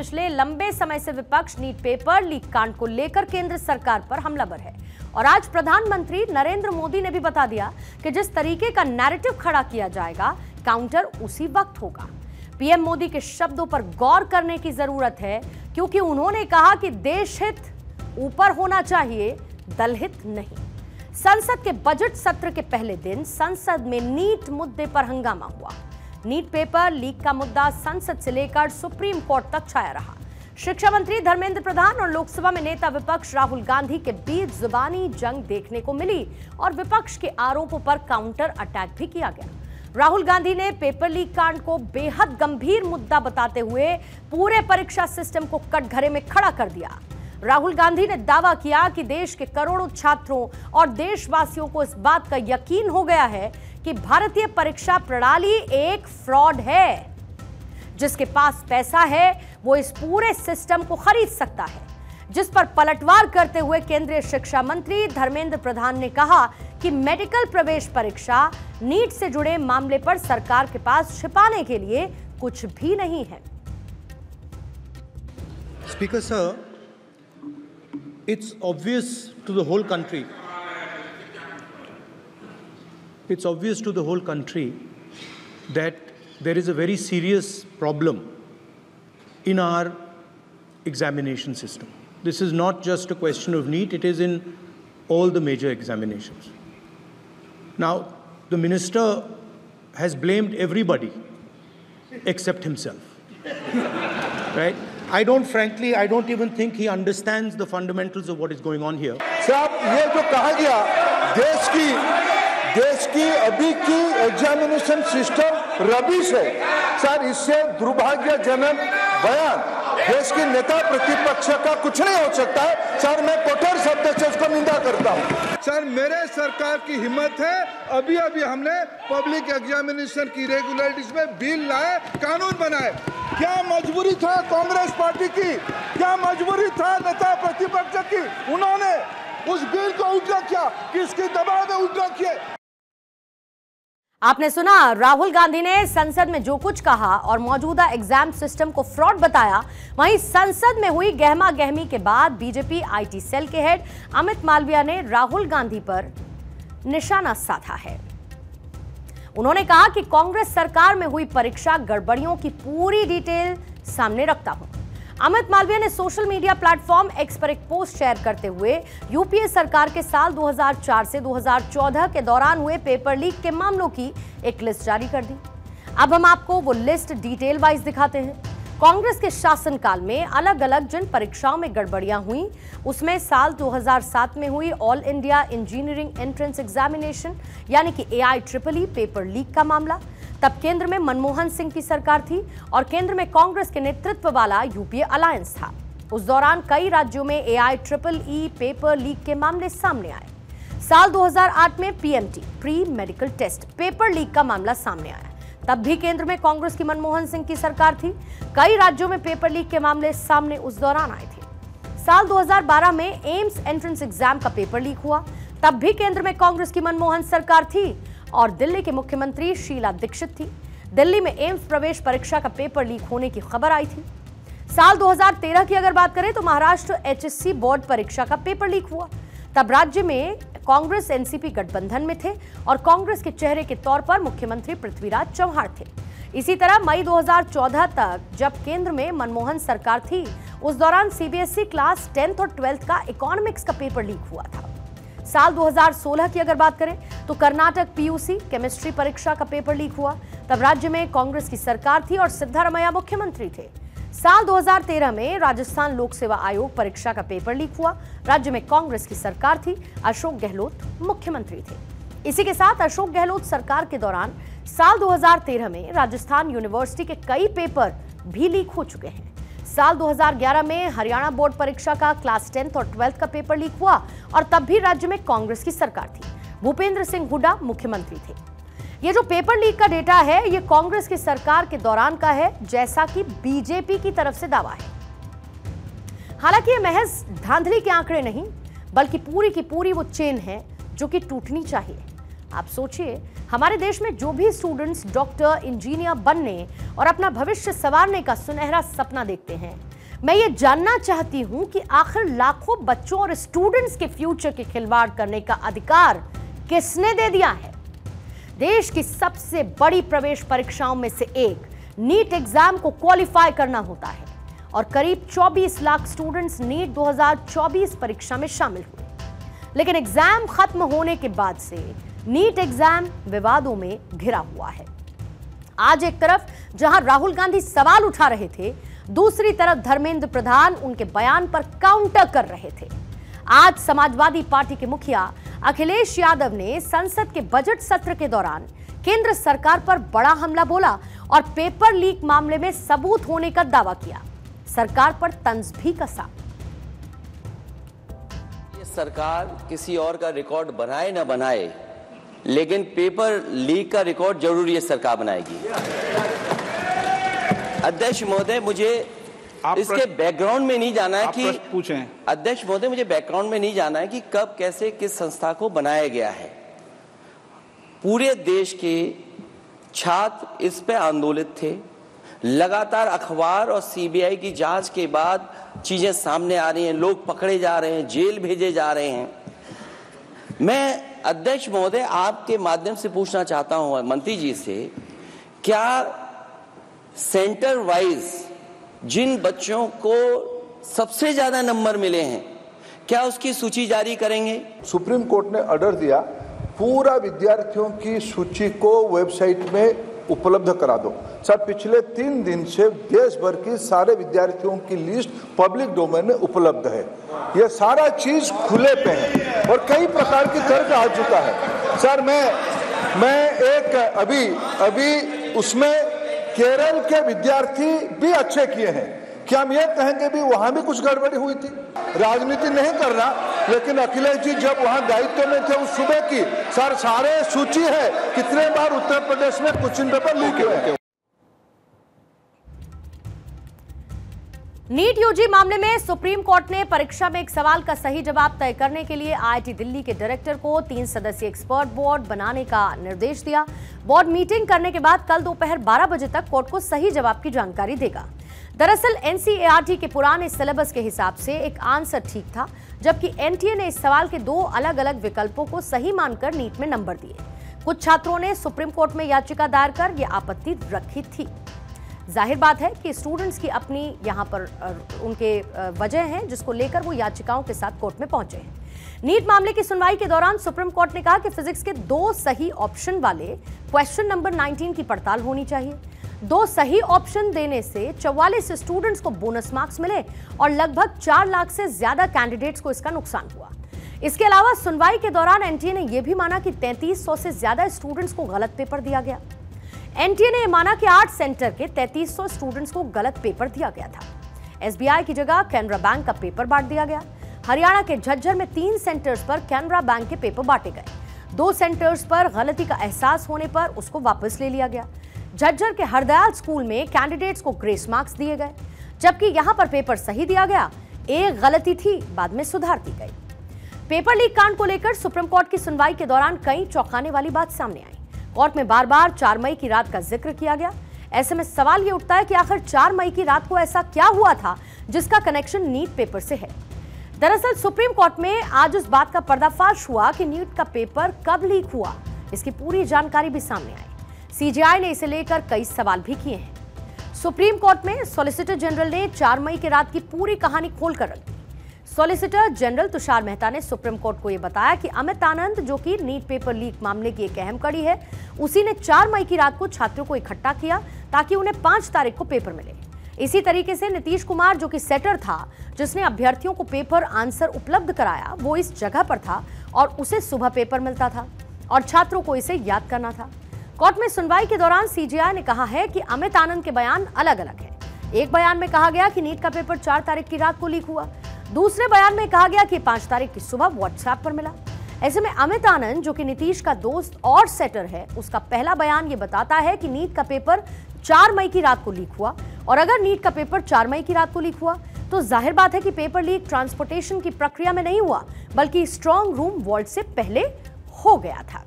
पिछले लंबे समय से विपक्ष नीट पेपर लीक कांड को लेकर केंद्र सरकार पर हमलावर है और आज प्रधानमंत्री नरेंद्र मोदी ने भी बता दिया कि जिस तरीके का नैरेटिव खड़ा किया जाएगा, काउंटर उसी वक्त होगा। पीएम मोदी के शब्दों पर गौर करने की जरूरत है, क्योंकि उन्होंने कहा कि देश हित ऊपर होना चाहिए, दलहित नहीं। संसद के बजट सत्र के पहले दिन संसद में नीट मुद्दे पर हंगामा हुआ। नीट पेपर लीक का मुद्दा संसद से लेकर सुप्रीम कोर्ट तक छाया रहा। शिक्षा मंत्री धर्मेंद्र प्रधान और लोकसभा में नेता विपक्ष राहुल गांधी के बीच जुबानी जंग देखने को मिली और विपक्ष के आरोपों पर काउंटर अटैक भी किया गया। राहुल गांधी ने पेपर लीक कांड को बेहद गंभीर मुद्दा बताते हुए पूरे परीक्षा सिस्टम को कटघरे में खड़ा कर दिया। राहुल गांधी ने दावा किया कि देश के करोड़ों छात्रों और देशवासियों को इस बात का यकीन हो गया है कि भारतीय परीक्षा प्रणाली एक फ्रॉड है। जिसके पास पैसा है वो इस पूरे सिस्टम को खरीद सकता है। जिस पर पलटवार करते हुए केंद्रीय शिक्षा मंत्री धर्मेंद्र प्रधान ने कहा कि मेडिकल प्रवेश परीक्षा नीट से जुड़े मामले पर सरकार के पास छिपाने के लिए कुछ भी नहीं है। Speaker sir, it's obvious to the whole country. It's obvious to the whole country that there is a very serious problem in our examination system. This is not just a question of NEET, it is in all the major examinations. Now, the minister has blamed everybody except himself, right? I don't even think he understands the fundamentals of what is going on here. साहब, ये जो कहा गया देश की अभी की examination system rubbish है सर, इससे दुर्भाग्यजनक बयान देश की नेता प्रतिपक्ष का कुछ नहीं हो सकता है सर। मैं कठोर शब्द से उसको निंदा करता हूँ सर। मेरे सरकार की हिम्मत है, अभी हमने पब्लिक एग्जामिनेशन की रेगुलरिटीज में बिल लाए, कानून बनाए। क्या मजबूरी था कांग्रेस पार्टी की, क्या मजबूरी था नेता प्रतिपक्ष की? उन्होंने उस बिल को उल्टा किया, किसके दबाव में उल्टा किया? आपने सुना, राहुल गांधी ने संसद में जो कुछ कहा और मौजूदा एग्जाम सिस्टम को फ्रॉड बताया। वहीं संसद में हुई गहमा गहमी के बाद बीजेपी आईटी सेल के हेड अमित मालविया ने राहुल गांधी पर निशाना साधा है। उन्होंने कहा कि कांग्रेस सरकार में हुई परीक्षा गड़बड़ियों की पूरी डिटेल सामने रखता हूं। अमित मालविया ने सोशल मीडिया प्लेटफॉर्म एक्स पर एक पोस्ट शेयर करते हुए यूपीए सरकार के साल 2004 से 2014 के दौरान हुए पेपर लीक के मामलों की एक लिस्ट जारी कर दी। अब हम आपको वो लिस्ट डिटेल वाइज दिखाते हैं। कांग्रेस के शासनकाल में अलग अलग जिन परीक्षाओं में गड़बड़ियां हुई, उसमें साल 2007 में हुई all India engineering entrance examination यानी कि AIEEE पेपर लीक का मामला। तब केंद्र में मनमोहन सिंह की सरकार थी और केंद्र में कांग्रेस के नेतृत्व वाला यूपीए अलायंस था। उस दौरान कई राज्यों में AIEEE पेपर लीक के मामले सामने आए। साल 2008 में PMT pre medical test paper leak का मामला सामने आया। तब भी केंद्र में कांग्रेस की मनमोहन सिंह की सरकार थी। कई राज्यों में पेपर लीक के मामले सामने उस दौरान आए थे। साल 2012 में एम्स एंट्रेंस एग्जाम का पेपर लीक हुआ। तब भी केंद्र में कांग्रेस की मनमोहन सरकार थी और दिल्ली के मुख्यमंत्री शीला दीक्षित थी। दिल्ली में एम्स प्रवेश परीक्षा का पेपर लीक होने की खबर आई थी। साल 2013 की अगर बात करें तो महाराष्ट्र HSC बोर्ड परीक्षा का पेपर लीक हुआ। तब राज्य में कांग्रेस एनसीपी गठबंधन में थे और कांग्रेस के चेहरे के तौर पर मुख्यमंत्री पृथ्वीराज चव्हाण थे। इसी तरह मई 2014 तक जब केंद्र में मनमोहन सरकार थी, उस दौरान CBSE क्लास 10th और 12th का इकोनॉमिक्स का पेपर लीक हुआ था। साल 2016 की अगर बात करें तो कर्नाटक PUC केमिस्ट्री परीक्षा का पेपर लीक हुआ। तब राज्य में कांग्रेस की सरकार थी और सिद्धारमैया मुख्यमंत्री थे। साल 2013 में राजस्थान लोक सेवा आयोग परीक्षा का पेपर लीक हुआ। राज्य में कांग्रेस की सरकार थी, अशोक गहलोत मुख्यमंत्री थे। इसी के साथ अशोक गहलोत सरकार के दौरान साल 2013 में राजस्थान यूनिवर्सिटी के कई पेपर भी लीक हो चुके हैं। साल 2011 में हरियाणा बोर्ड परीक्षा का क्लास 10th और 12th का पेपर लीक हुआ और तब भी राज्य में कांग्रेस की सरकार थी। भूपेंद्र सिंह हुड्डा मुख्यमंत्री थे। ये जो पेपर लीक का डेटा है, ये कांग्रेस की सरकार के दौरान का है, जैसा कि बीजेपी की तरफ से दावा है। हालांकि ये महज धांधली के आंकड़े नहीं, बल्कि पूरी की पूरी वो चेन है जो कि टूटनी चाहिए। आप सोचिए, हमारे देश में जो भी स्टूडेंट्स डॉक्टर, इंजीनियर बनने और अपना भविष्य संवारने का सुनहरा सपना देखते हैं, मैं ये जानना चाहती हूं कि आखिर लाखों बच्चों और स्टूडेंट्स के फ्यूचर के खिलवाड़ करने का अधिकार किसने दे दिया है? देश की सबसे बड़ी प्रवेश परीक्षाओं में से एक नीट एग्जाम को क्वालिफाई करना होता है और करीब 24 लाख स्टूडेंट्स नीट 2024 परीक्षा में शामिल हुए। लेकिन एग्जाम खत्म होने के बाद से नीट एग्जाम विवादों में घिरा हुआ है। आज एक तरफ जहां राहुल गांधी सवाल उठा रहे थे, दूसरी तरफ धर्मेंद्र प्रधान उनके बयान पर काउंटर कर रहे थे। आज समाजवादी पार्टी के मुखिया अखिलेश यादव ने संसद के बजट सत्र के दौरान केंद्र सरकार पर बड़ा हमला बोला और पेपर लीक मामले में सबूत होने का दावा किया। सरकार पर तंज भी कसा। ये सरकार किसी और का रिकॉर्ड बनाए ना बनाए, लेकिन पेपर लीक का रिकॉर्ड जरूर ये सरकार बनाएगी। अध्यक्ष महोदय, मुझे इसके बैकग्राउंड में नहीं जाना है कि पूछें। अध्यक्ष महोदय, मुझे बैकग्राउंड में नहीं जाना है कि कब कैसे किस संस्था को बनाया गया है। पूरे देश के छात्र इस पे आंदोलित थे। लगातार अखबार और सीबीआई की जांच के बाद चीजें सामने आ रही हैं, लोग पकड़े जा रहे हैं, जेल भेजे जा रहे हैं। मैं अध्यक्ष महोदय आपके माध्यम से पूछना चाहता हूं मंत्री जी से, क्या सेंटर वाइज जिन बच्चों को सबसे ज्यादा नंबर मिले हैं, क्या उसकी सूची जारी करेंगे? सुप्रीम कोर्ट ने ऑर्डर दिया, पूरा विद्यार्थियों की सूची को वेबसाइट में उपलब्ध करा दो। सर, पिछले 3 दिन से देश भर की सारे विद्यार्थियों की लिस्ट पब्लिक डोमेन में उपलब्ध है। ये सारा चीज खुले पे है और कई प्रकार की तर्क आ चुका है। सर, मैं एक अभी उसमें केरल के विद्यार्थी भी अच्छे किए हैं। क्या हम ये कहेंगे भी वहां भी कुछ गड़बड़ी हुई थी? राजनीति नहीं करना, लेकिन अखिलेश जी जब वहां दायित्व में थे उस सुबह की सर सारे सूची है कितने बार उत्तर प्रदेश में क्वेश्चन पेपर लीक हुए हैं। नीट यूजी मामले में सुप्रीम कोर्ट ने परीक्षा में एक सवाल का सही जवाब तय करने के लिए आईआईटी दिल्ली के डायरेक्टर को 3 सदस्यीय एक्सपर्ट बोर्ड बनाने का निर्देश दिया। बोर्ड मीटिंग करने के बाद कल दोपहर 12 बजे तक कोर्ट को सही जवाब की जानकारी देगा। दरअसल एनसीईआरटी के पुराने सिलेबस के हिसाब से एक आंसर ठीक था, जबकि एनटीए ने इस सवाल के 2 अलग अलग विकल्पों को सही मानकर नीट में नंबर दिए। कुछ छात्रों ने सुप्रीम कोर्ट में याचिका दायर कर यह आपत्ति रखी थी। जाहिर बात है कि स्टूडेंट्स की अपनी यहाँ पर उनके वजह हैं जिसको लेकर वो याचिकाओं के साथ कोर्ट में पहुंचे हैं। नीट मामले की सुनवाई के दौरान सुप्रीम कोर्ट ने कहा कि फिजिक्स के 2 सही ऑप्शन वाले क्वेश्चन नंबर 19 की पड़ताल होनी चाहिए। 2 सही ऑप्शन देने से 44 स्टूडेंट्स को बोनस मार्क्स मिले और लगभग 4 लाख से ज्यादा कैंडिडेट्स को इसका नुकसान हुआ। इसके अलावा सुनवाई के दौरान एनटीए ने यह भी माना कि 3300 से ज्यादा स्टूडेंट्स को गलत पेपर दिया गया। एनटीए ने माना कि 8 सेंटर के 3300 स्टूडेंट्स को गलत पेपर दिया गया था। एसबीआई की जगह कैनरा बैंक का पेपर बांट दिया गया। हरियाणा के झज्जर में 3 सेंटर्स पर कैनरा बैंक के पेपर बांटे गए। 2 सेंटर्स पर गलती का एहसास होने पर उसको वापस ले लिया गया। झज्जर के हरदयाल स्कूल में कैंडिडेट्स को ग्रेस मार्क्स दिए गए, जबकि यहां पर पेपर सही दिया गया। एक गलती थी, बाद में सुधार दी गई। पेपर लीक कांड को लेकर सुप्रीम कोर्ट की सुनवाई के दौरान कई चौंकाने वाली बात सामने आई। कोर्ट में बार बार 4 मई की रात का जिक्र किया गया। ऐसे में सवाल यह उठता है कि आखिर 4 मई की रात को ऐसा क्या हुआ था जिसका कनेक्शन नीट पेपर से है। दरअसल सुप्रीम कोर्ट में आज उस बात का पर्दाफाश हुआ कि नीट का पेपर कब लीक हुआ, इसकी पूरी जानकारी भी सामने आई। सीजेआई ने इसे लेकर कई सवाल भी किए हैं। सुप्रीम कोर्ट में सॉलिसिटर जनरल ने 4 मई की रात की पूरी कहानी खोलकर रख दी। सॉलिसिटर जनरल तुषार मेहता ने सुप्रीम कोर्ट को यह बताया कि अमित आनंद, जो कि नीट पेपर लीक मामले की एक अहम कड़ी है, उसी ने 4 मई की रात को छात्रों को इकट्ठा किया ताकि उन्हें 5 तारीख को पेपर मिले। इसी तरीके से नीतीश कुमार, जो कि सेटर था, जिसने अभ्यर्थियों को पेपर आंसर उपलब्ध कराया, वो इस जगह पर था और उसे सुबह पेपर मिलता था और छात्रों को इसे याद करना था। कोर्ट में सुनवाई के दौरान सीजेआई ने कहा है कि अमित आनंद के बयान अलग अलग हैं। एक बयान में कहा गया कि नीट का पेपर 4 तारीख की रात को लीक हुआ। दूसरे बयान में कहा गया कि 5 तारीख की सुबह व्हाट्सएप पर मिला। ऐसे में अमित आनंद, जो कि नीतीश का दोस्त और सेटर है, उसका पहला बयान ये बताता है कि नीट का पेपर 4 मई की रात को लीक हुआ। और अगर नीट का पेपर 4 मई की रात को लीक हुआ तो जाहिर बात है कि पेपर लीक ट्रांसपोर्टेशन की प्रक्रिया में नहीं हुआ, बल्कि स्ट्रांग रूम वॉल्ट से पहले हो गया था।